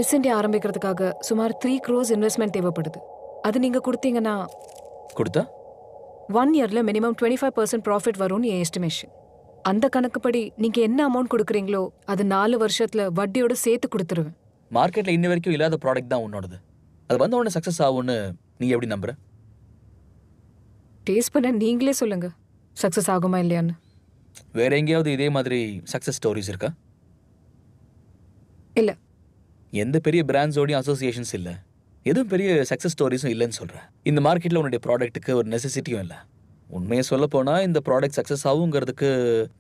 Miss India ஆரம்பிக்கிறதுக்காக சுமார் 3 crores investment தேவைப்படுது. அது நீங்க கொடுத்தீங்கன்னா கொடுத்தா 1 yearல மினிமம் 25% ப்ராஃபிட் வரும்னு என் எஸ்டிமேஷன். அந்த கணக்குப்படி நீங்க என்ன அமௌண்ட் கொடுக்குறீங்களோ அது 4 வருஷத்துல வட்டியோட சேர்த்து கொடுத்துருவேன். மார்க்கெட்ல இன்ன வரைக்கும் இல்லாத ப்ராடக்ட் தான் உன்னோடது. அது வந்த உடனே சக்ஸஸ் ஆகும்னு நீங்க எப்படி நம்புற? டேஸ்ட் பண்ண நீங்களே சொல்லுங்க சக்ஸஸ் ஆகுமா இல்லையான்னு. வேற எங்கேயாவது இதே மாதிரி சக்ஸஸ் ஸ்டோரிஸ் இருக்கா? இல்ல. எந்த பெரிய பிராண்ட்ஸோடையும் அசோசியேஷன்ஸ் இல்லை, எதுவும் பெரிய சக்ஸஸ் ஸ்டோரிஸும் இல்லைன்னு சொல்கிறேன். இந்த மார்க்கெட்டில் உன்னுடைய ப்ராடக்ட்டுக்கு ஒரு நெசசிட்டியும் இல்லை. உண்மையை சொல்ல போனால் இந்த ப்ராடக்ட் சக்ஸஸ் ஆகுங்கிறதுக்கு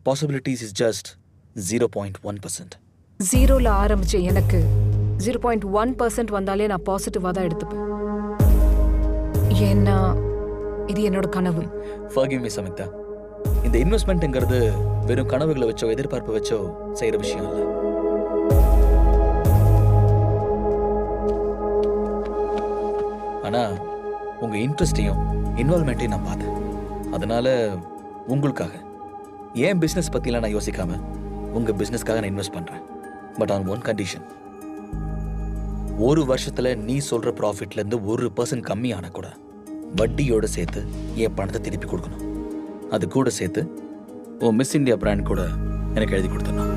பாசிபிலிட்டிஸ் இஸ் ஜஸ்ட் 0.1%. 0ல ஆரம்பிச்ச எனக்கு 0.1% வந்தாலே நான் பாசிட்டிவாக தான் எடுத்துப்பேன். ஏன்னா இது என்னோட கனவு. ஃபர்கிவ் மீ சமிக்தா, இந்த இன்வெஸ்ட்மெண்ட்டுங்கிறது வெறும் கனவுகளை வச்சோ எதிர்பார்ப்பு வச்சோ செய்கிற விஷயம் இல்லை. ஆனால் உங்கள் இன்ட்ரெஸ்ட்டையும் இன்வால்மெண்ட்டையும் நான் பார்த்தேன். அதனால் உங்களுக்காக ஏன் பிஸ்னஸ் பற்றிலாம் நான் யோசிக்காமல் உங்கள் பிஸ்னஸ்க்காக நான் இன்வெஸ்ட் பண்ணுறேன். பட் ஆன் ஒன் கண்டிஷன், ஒரு வருஷத்தில் நீ சொல்கிற ப்ராஃபிட்லேருந்து 1% கம்மியான கூட வட்டியோடு சேர்த்து என் பணத்தை திருப்பி கொடுக்கணும். அது கூட சேர்த்து உன் மிஸ் இந்தியா பிராண்ட் கூட எனக்கு எழுதி கொடுத்துடணும்.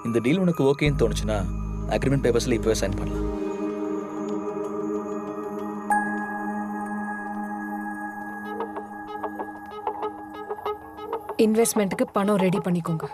இந்த டீல் உனக்கு ஓகேன்னு தோணுச்சுன்னா அக்ரிமெண்ட் பேப்பர்ஸில் இப்போவே சைன் பண்ணலாம். இன்வெஸ்ட்மெண்ட்டுக்கு பணம் ரெடி பண்ணிக்கோங்க.